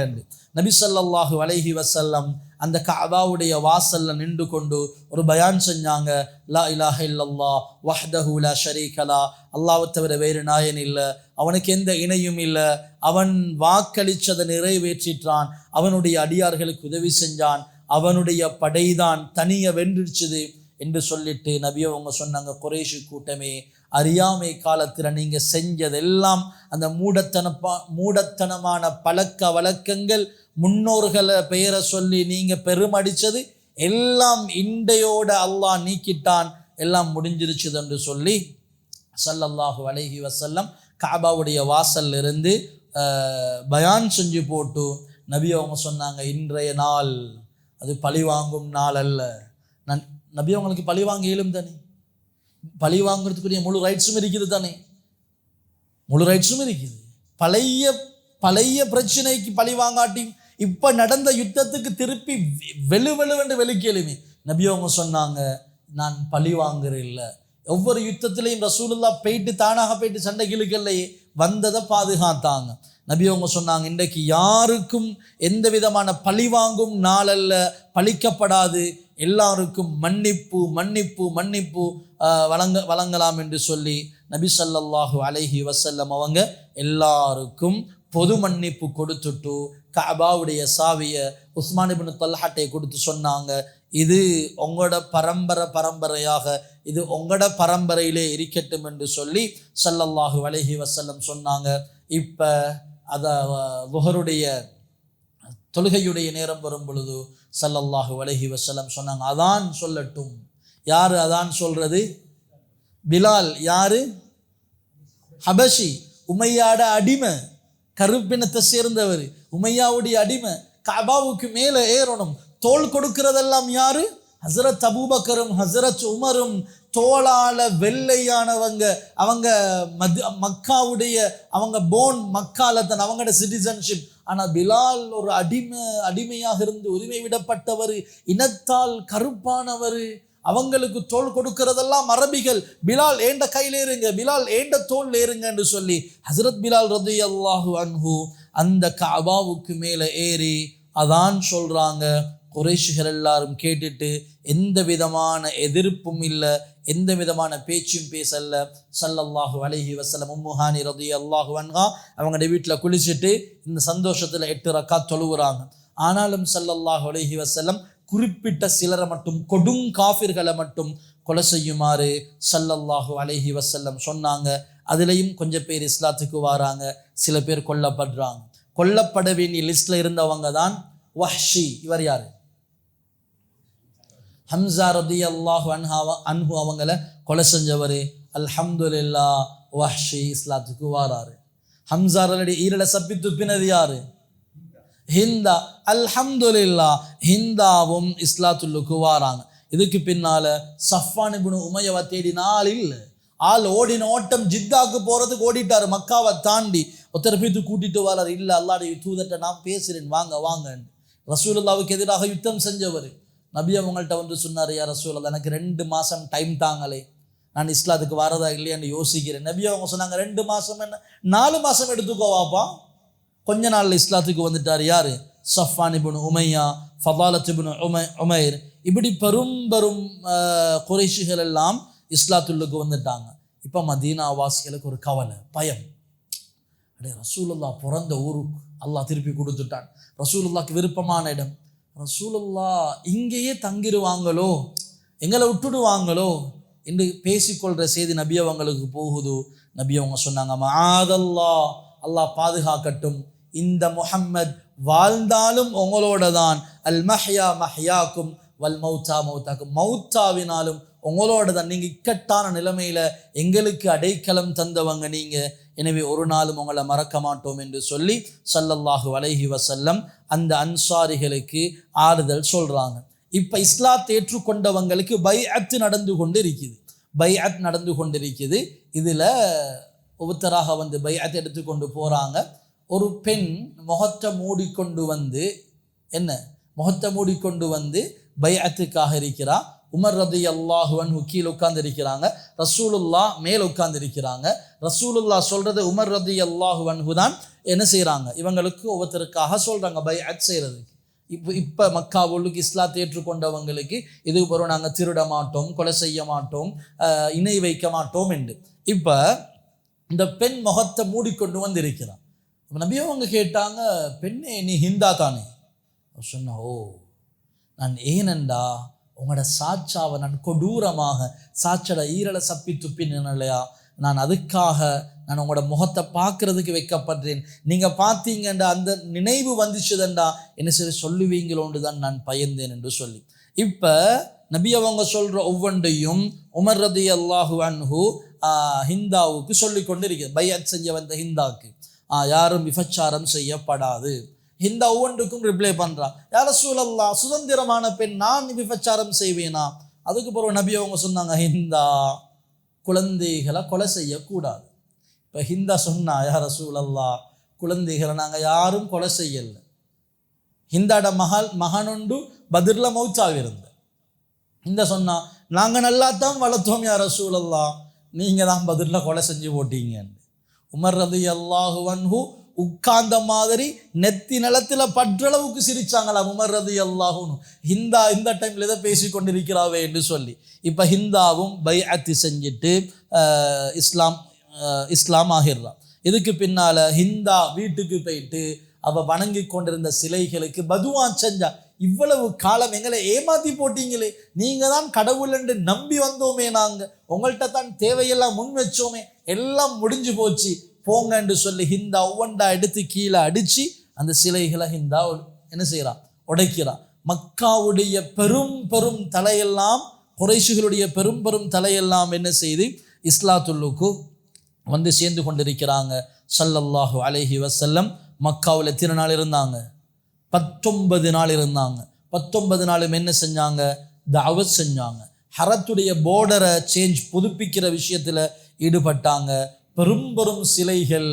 நபி ஸல்லல்லாஹு அலைஹி வஸல்லம் அந்த கஅபாவுடைய வாசல்ல நின்று கொண்டு ஒரு பயான் செஞ்சாங்க. லா இலாஹ இல்லல்லாஹ் வஹ்தஹு லா ஷரீக லா, அல்லாஹ்வை தவிர வேறு நாயன் இல்லை, அவனுக்கு எந்த இணையும் இல்லை, அவன் வாக்களிச்சதை நிறைவேற்றிட்டான், அவனுடைய அடியார்களுக்கு உதவி செஞ்சான், அவனுடைய படைதான் தனிய வென்றுச்சுது என்று சொல்லிட்டு நபி அவங்க சொன்னாங்க, குறைஷி கூட்டமே, அறியாமை காலத்தில் நீங்கள் செஞ்சதெல்லாம் அந்த மூடத்தனமான பழக்க வழக்கங்கள், முன்னோர்களை பெயரை சொல்லி நீங்கள் பெருமடித்தது எல்லாம் இண்டையோட அல்லாஹ் நீக்கிட்டான், எல்லாம் முடிஞ்சிருச்சுது என்று சொல்லி ஸல்லல்லாஹு அலைஹி வஸல்லம் கஅபாவுடைய வாசல்ல இருந்து பயான் செஞ்சு போட்டு நபி அவங்க சொன்னாங்க, இன்றைய நாள் அது பழி வாங்கும் நாள் அல்ல. நபி அவங்களுக்கு பழி வாங்க இயலும் தானே, பழி வாங்குறதுக்குரிய முழு ரைட்ஸும் இருக்குது தானே, முழு ரைட்ஸும் இருக்குது. பழைய பிரச்சனைக்கு பழி வாங்காட்டி இப்ப நடந்த யுத்தத்துக்கு திருப்பி வெளுவெளுவென்று வெளிக்கேளுமே. நபி அவங்க சொன்னாங்க, நான் பழி வாங்குறேன் இல்லை. ஒவ்வொரு யுத்தத்திலையும் ரசூலுல்லாஹ் போயிட்டு தானாக போயிட்டு சண்டை கிழக்கல்லையே, வந்ததை பாதுகாத்தாங்க. நபி அவங்க சொன்னாங்க, இன்றைக்கு யாருக்கும் எந்த விதமான பழி வாங்கும் நாள் அல்ல, பழிக்கப்படாது, எல்லாருக்கும் மன்னிப்பு மன்னிப்பு மன்னிப்பு வழங்கலாம் என்று சொல்லி நபி ஸல்லல்லாஹு அலைஹி வஸல்லம் அவங்க எல்லாருக்கும் பொது மன்னிப்பு கொடுத்துட்டு கஅபாவுடைய சாவியை உஸ்மான் இப்னு தல்ஹாட்டை கொடுத்து சொன்னாங்க, இது உங்களோட பரம்பரையாக இது உங்களோட பரம்பரையிலே இருக்கட்டும் என்று சொல்லி ஸல்லல்லாஹு அலைஹி வஸல்லம் சொன்னாங்க. இப்போ லுஹருடைய தொழுகையுடைய நேரம் வரும் பொழுது ஸல்லல்லாஹு அலைஹி வஸல்லம் சொன்னாங்க, அதான் சொல்லட்டும். யாரு அதான் சொல்றது? பிலால். யாரு? ஹபஷி, உமையாட அடிமை, கருப்பினத்தை சேர்ந்தவர், உமையாவுடைய அடிமை. கஅபாவுக்கு மேலே ஏறணும், தோள் கொடுக்கிறதெல்லாம் யாரு? ஹஸரத் அபூபக்கரும் ஹஸரத் உமரும். தோளால வெள்ளையானவங்க, அவங்க மக்காவுடைய அவங்க போன் மக்கால தான் அவங்களோட சிட்டிசன்ஷிப். ஆனால் பிலால் ஒரு அடிமையாக இருந்து உரிமை விடப்பட்டவர், இனத்தால் கருப்பானவர், அவங்களுக்கு தோல் கொடுக்கிறதெல்லாம் அரபிகள். பிலால் ஏண்ட கையில் ஏறுங்க, பிலால் ஏண்ட தோல் ஏறுங்க என்று சொல்லி ஹஸரத் பிலால் ரலியல்லாஹு அன்ஹு அந்த கஅபாவுக்கு மேலே ஏறி அதான் சொல்றாங்க. குறைஷிகள் எல்லாரும் கேட்டுட்டு எந்த விதமான எதிர்ப்பும் இல்லை, எந்த விதமான பேச்சும் பேசல. ஸல்லல்லாஹு அலைஹி வஸல்லம் உம்மு ஹானி ரலியல்லாஹு அன்ஹா அவங்களுடைய வீட்டில் குளிச்சுட்டு இந்த சந்தோஷத்தில் 8 ரக்காத் தொழுவுறாங்க. ஆனாலும் ஸல்லல்லாஹு அலைஹி வஸல்லம் குறிப்பிட்ட சிலரை மட்டும், கொடுங்காஃபிர்களை மட்டும் கொலை செய்யுமாறு ஸல்லல்லாஹு அலைஹி வஸல்லம் சொன்னாங்க. அதுலேயும் கொஞ்சம் பேர் இஸ்லாத்துக்கு வராங்க, சில பேர் கொல்லப்படுறாங்க. கொல்லப்பட வேண்டிய லிஸ்ட்ல இருந்தவங்க தான் வஹ்ஷி. இவர் யாரு? ஹம்ஸா ரலியல்லாஹு அன்ஹு அவங்கள கொலை செஞ்சவர். அல்ஹம்துலில்லாஹ், வஹ்ஷி இஸ்லாத்துக்கு வாராரு. ஹம்ஸா ஈரலை சப்பி துப்பினது யாரு? ஹிந்தா. அல்ஹம்துலில்லாஹ், ஹிந்தாவும் இஸ்லாத்துல்லுக்கு வாராங்க. இதுக்கு பின்னால சஃப்வான் இப்னு உமையவை தேடி நாள் இல்லை. ஆள் ஓடின ஓட்டம் ஜித்தாக்கு போறதுக்கு ஓடிட்டாரு, மக்காவை தாண்டி. ஒருத்தர் பேத்து கூட்டிட்டு வராரு, இல்லை அல்லாஹ்வுடைய தூதர்ட்ட நான் பேசுறேன், வாங்க வாங்க. ரசூலுல்லாவுக்கு எதிராக யுத்தம் செஞ்சவர். நபி அவங்கள்ட்ட வந்து சொன்னார், யா ரசூலுல்லாஹ், எனக்கு 2 மாதம் டைம் தாங்களே, நான் இஸ்லாத்துக்கு வரதா இல்லையான்னு யோசிக்கிறேன். நபி அவங்க சொன்னாங்க, 2 மாதம் என்ன 4 மாதம் எடுத்துக்கோவாப்பா, கொஞ்ச நாள்ல இஸ்லாத்துக்கு வந்துட்டார். யாரு? சஃப்வான் இப்னு உமையா, ஃபதாலத் இப்னு உமைர், இப்படி பெரும் குறைஷிகள் எல்லாம் இஸ்லாத்துள்ளுக்கு வந்துட்டாங்க. இப்போ மதீனா வாசிகளுக்கு ஒரு கவலை, பயம். அடே ரசூலுல்லாஹ் பிறந்த ஊருக்கு அல்லாஹ் திருப்பி கொடுத்துட்டான், ரசூலுல்லாஹ்க்கு விருப்பமான இடம், ரசூலுல்லாஹ் இங்கேயே தங்கிடுவாங்களோ, எங்களை விட்டுடுவாங்களோ என்று பேசிக்கொள்கிற செய்தி நபி அவங்களுக்கு போகுது. நபி அவங்க சொன்னாங்க, மஆதல்லாஹ், அல்லாஹ் பாதுகாக்கட்டும், இந்த முஹம்மத் வாழ்ந்தாலும் உங்களோட தான், அல் மஹ்யா மஹ்யாக்கும் வல் மௌத்தா மௌத்தாக்கும், மௌத்தாவினாலும் உங்களோட தான், நீங்கள் இக்கட்டான நிலைமையில எங்களுக்கு அடைக்கலம் தந்தவங்க நீங்க, எனவே ஒரு நாளும் உங்களை மறக்க மாட்டோம் என்று சொல்லி ஸல்லல்லாஹு அலைஹி வஸல்லம் அந்த அன்சாரிகளுக்கு ஆறுதல் சொல்றாங்க. இப்ப இஸ்லாத்தை ஏற்றுக்கொண்டவங்களுக்கு பைஅத் நடந்து கொண்டு இருக்குது, பைஅத் நடந்து கொண்டிருக்குது. இதுல ஒவ்வொருத்தராக வந்து பைஅத் எடுத்துக்கொண்டு போறாங்க. ஒரு பெண் முகத்தை மூடிக்கொண்டு வந்து, என்ன முகத்தை மூடிக்கொண்டு வந்து பைஅத்துக்காக இருக்கிறா. உமர் ரலியல்லாஹு அன்ஹு கீழே உட்கார்ந்து இருக்கிறாங்க, ரசூலுல்லாஹ் மேல் உட்கார்ந்து இருக்கிறாங்க. ரசூலுல்லாஹ் சொல்றது உமர் ரலியல்லாஹு அன்ஹு தான் என்ன செய்யறாங்க, இவங்களுக்கு ஒவ்வொருத்தருக்காக சொல்றாங்க பைஅத் செய்யறதுக்கு. இப்போ மக்காவுக்கு இஸ்லாத்தை ஏற்றுக்கொண்டவங்களுக்கு இதுக்கு பிறகு நாங்கள் திருட மாட்டோம், கொலை செய்ய மாட்டோம், இணை வைக்க மாட்டோம் என்று. இப்போ இந்த பெண் முகத்தை மூடிக்கொண்டு வந்து இருக்கிறான். நபி அவங்க கேட்டாங்க, பெண்ணே நீ ஹிந்தா தானே? சொன்னா, ஓ நான் ஏனண்டா உங்களோட சாட்சாவை நான் கொடூரமாக சாச்சட ஈரலை சப்பி துப்பினேன் இல்லையா, நான் அதுக்காக நான் உங்களோட முகத்தை பார்க்கறதுக்கு வைக்கப்படுறேன், நீங்கள் பார்த்தீங்கண்டா அந்த நினைவு வந்துச்சுதண்டா என்ன சரி சொல்லுவீங்களோன்று தான் நான் பயந்தேன் என்று சொல்லி. இப்போ நபி அவங்க சொல்கிற ஒவ்வொன்றையும் உமர் ரலியல்லாஹு அன்ஹு ஹிந்தாவுக்கு சொல்லி கொண்டு இருக்கிறது. பைஅத் செஞ்ச வந்த ஹிந்தாவுக்கு யாரும் விபச்சாரம் செய்யப்படாது. ஹிந்தா ஒவ்வொன்றுக்கும் ரிப்ளை பண்ணுறா, யா ரசூலல்லாஹ் சுதந்திரமான பெண், நான் விபச்சாரம் செய்வேனா? அதுக்கு பிறகு நபி அவங்க சொன்னாங்க, ஹிந்தா குழந்தைகளை கொலை செய்யக்கூடாது. இப்போ ஹிந்தா சொன்னா, யா ரசூலல்லாஹ் குழந்தைகளை நாங்கள் யாரும் கொலை செய்யலை, ஹிந்தாட மகனுண்டு பத்ரில் மௌத்தாகிருந்த. ஹிந்தா சொன்னா, நாங்கள் நல்லா தான் வளர்த்தோம் யா ரசூலல்லாஹ், நீங்கள் தான் பத்ரில் கொலை செஞ்சு போட்டீங்கன்னு. உமர் ரலியல்லாஹு அன்ஹு உட்கார்ந்த மாதிரி நெத்தி நிலத்துல பற்றளவுக்கு சிரிச்சாங்களா உமர் ரலியல்லாஹு அன்ஹு. ஹிந்தா இந்த டைம்ல இதை பேசி கொண்டிருக்கிறாவே என்று சொல்லி. இப்போ ஹிந்தாவும் பைஅத் செஞ்சுட்டு இஸ்லாம் ஆகிடுறான். இதுக்கு பின்னால ஹிந்தா வீட்டுக்கு போயிட்டு அவ வணங்கி கொண்டிருந்த சிலைகளுக்கு பதுவா செஞ்சா, இவ்வளவு காலம் எங்களை ஏமாத்தி போட்டீங்களே, நீங்க தான் கடவுள் என்று நம்பி வந்தோமே, நாங்க உங்கள்கிட்ட தான் தேவையெல்லாம் முன் வச்சோமே, எல்லாம் முடிஞ்சு போச்சு போங்க என்று சொல்லி ஹிந்தா ஒவ்வொன்றா எடுத்து கீழே அடிச்சு அந்த சிலைகளை ஹிந்தா என்ன செய்யறான், உடைக்கிறான். மக்காவுடைய பெரும் தலையெல்லாம், குறைஷிகளுடைய பெரும் தலையெல்லாம் என்ன செய்து இஸ்லாத்துல்லுக்கு வந்து சேர்ந்து கொண்டிருக்கிறாங்க. ஸல்லல்லாஹு அலைஹி வஸல்லம் மக்காவில் எத்தனை நாள் இருந்தாங்க? 19 நாள் இருந்தாங்க. 19 நாளும் என்ன செஞ்சாங்க? தஅவத் செஞ்சாங்க. ஹரத்துடைய போர்டரை புதுப்பிக்கிற விஷயத்தில் ஈடுபட்டாங்க. பெரும் சிலைகள்,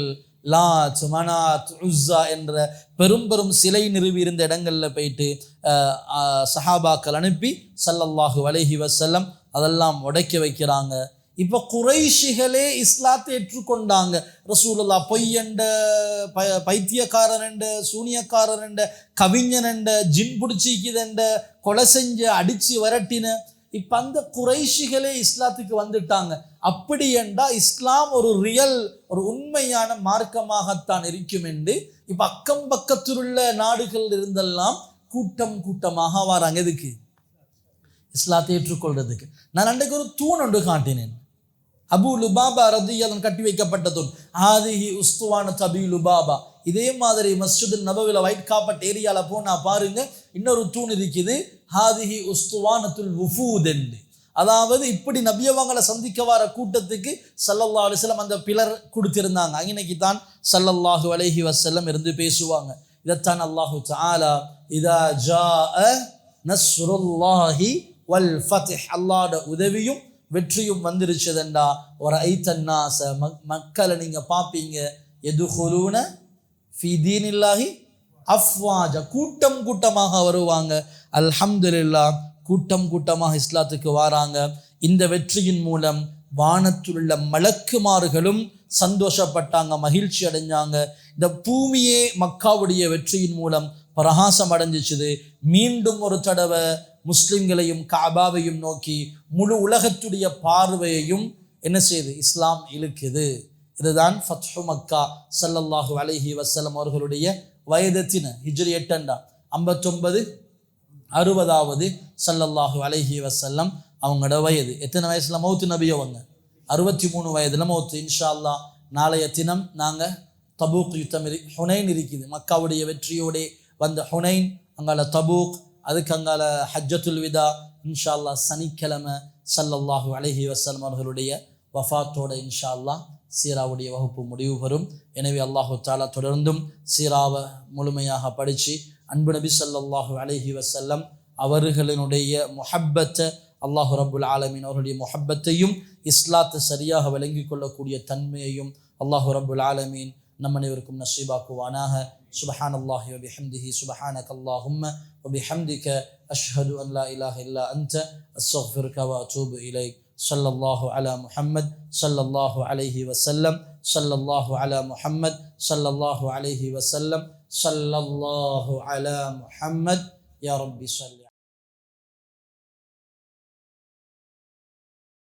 லாத் மனாத் உஸ்ஸா என்ற பெரும் சிலை நிறுவி இருந்த இடங்களில் போயிட்டு சஹாபாக்கள் அனுப்பி ஸல்லல்லாஹு அலைஹி வஸல்லம் அதெல்லாம் உடைக்க வைக்கிறாங்க. இப்போ குறைஷிகளே இஸ்லாத்தை ஏற்றுக்கொண்டாங்க. ரசூலுல்லாஹ் பொய்யண்ட, பைத்தியக்காரன், சூனியக்காரன், கவிஞன், ஜின் பிடிச்சிக்குதண்ட, கொலை செஞ்ச, அடிச்சு வரட்டின, இப்போ அந்த குறைஷிகளே இஸ்லாத்துக்கு வந்துட்டாங்க. அப்படி என்றால் இஸ்லாம் ஒரு ஒரு உண்மையான மார்க்கமாகத்தான் இருக்கும் என்று இப்போ அக்கம் பக்கத்தில் உள்ள நாடுகள் இருந்தெல்லாம் கூட்டமாக வராங்க. எதுக்கு? இஸ்லாத்தை ஏற்றுக்கொள்றதுக்கு. நான் அன்றைக்கு ஒரு தூண் ஒன்று காட்டினேன், அபு லுபாபா ரதியல்லாஹு கட்டி வைக்கப்பட்ட தூண். ஆதிஹி உஸ்துவானத் அபி லுபாபா. இதே மாதிரி மஸ்ஜித் நபவில ஒயிட் கார்பெட் ஏரியால போனா பாருங்க, இன்னொரு தூண் இருக்குது, ஹாதிஹி உஸ்துவானத்துல் வுஃபூத் என்று. அதாவது இப்படி நபியவங்களை சந்திக்க வர கூட்டத்துக்கு ஸல்லல்லாஹு அலைஹி வஸல்லம் அந்த பிலர் கொடுத்திருந்தாங்க. அன்னைக்கு தான் ஸல்லல்லாஹு அலைஹி வஸல்லம் இருந்து பேசுவாங்க. இதைத்தான் அல்லாஹு தஆலா இதா ஜாஅ நஸ்ருல்லாஹி வல் ஃபத்ஹ், அல்லாஹ்வுடைய உதவியும் வெற்றியும் வந்துருச்சதண்டா, ஒரு ஐத்தன்னாச மக்களை நீங்க பார்ப்பீங்க, யதுகுலூன ஃபீ தீனில்லாஹி அஃப்வாஜ, கூட்டமாக வருவாங்க. அல்ஹம்துலில்லாஹ், கூட்டமாக இஸ்லாத்துக்கு வராங்க. இந்த வெற்றியின் மூலம் வானத்தில் உள்ள மலக்குமார்களும் சந்தோஷப்பட்டாங்க, மகிழ்ச்சி அடைஞ்சாங்க. இந்த பூமியே மக்காவுடைய வெற்றியின் மூலம் பிரகாசம் அடைஞ்சிச்சுது. மீண்டும் ஒரு தடவை முஸ்லிம்களையும் காபாவையும் நோக்கி முழு உலகத்துடைய பார்வையையும் என்ன செய்யுது? இஸ்லாம் இழுக்குது. இதுதான் ஃபத்ஹு மக்கா. ஸல்லல்லாஹு அலைஹி வஸல்லம் அவர்களுடைய வயதத்தின ஹிஜ்ரி 8 59 60வது ஸல்லல்லாஹு அலைஹி வஸல்லம் அவங்களோட வயது. எத்தனை வயசுல மௌத்து நபி அவங்க? 63 வயதுல மௌத்து. இன்ஷா அல்லாஹ் நாளைய தினம் நாங்கள் தபூக் யுத்தம் ஹுனைன் இருக்குது, மக்காவுடைய வெற்றியோட வந்த ஹுனைன், அங்கால தபூக், அதுக்கு அங்கால ஹஜ்ஜத்துல் விதா. இன்ஷா அல்லாஹ் சனிக்கிழமை ஸல்லல்லாஹு அலைஹி வஸல்லம் அவர்களுடைய வஃபாத்தோட இன்ஷா அல்லாஹ் சீராவுடைய வகுப்பு முடிவு பெறும். எனவே அல்லாஹு தாலா தொடர்ந்தும் சீராவை முழுமையாக படித்து அன்பு நபி ஸல்லல்லாஹு அலைஹி வஸல்லம் அவர்களினுடைய முஹப்பத்தை, அல்லாஹு ரப்புல் ஆலமீன் அவர்களுடைய முஹப்பத்தையும் இஸ்லாத்தை சரியாக விளங்கி கொள்ளக்கூடிய தன்மையையும் அல்லாஹு ரப்புல் ஆலமீன் நம் அனைவருக்கும் நஸீபாக்குவானாக. சுப்ஹானல்லாஹி வ பிஹம்திஹி சுப்ஹானக அல்லாஹும்ம வ பிஹம்திக அஷ்ஹது அன் லா இலாஹ இல்லா அன்த அஸ்தக்ஃபிருக வ அத்தூபு இலைக். ஸல்லல்லாஹு அலா முஹம்மத் ஸல்லல்லாஹு அலைஹி வஸல்லம். ஸல்லல்லாஹு அலா முஹம்மத் ஸல்லல்லாஹு அலைஹி வஸல்லம். ஸல்லல்லாஹு அலா முஹம்மத். யா ரப்பி ஸல்லி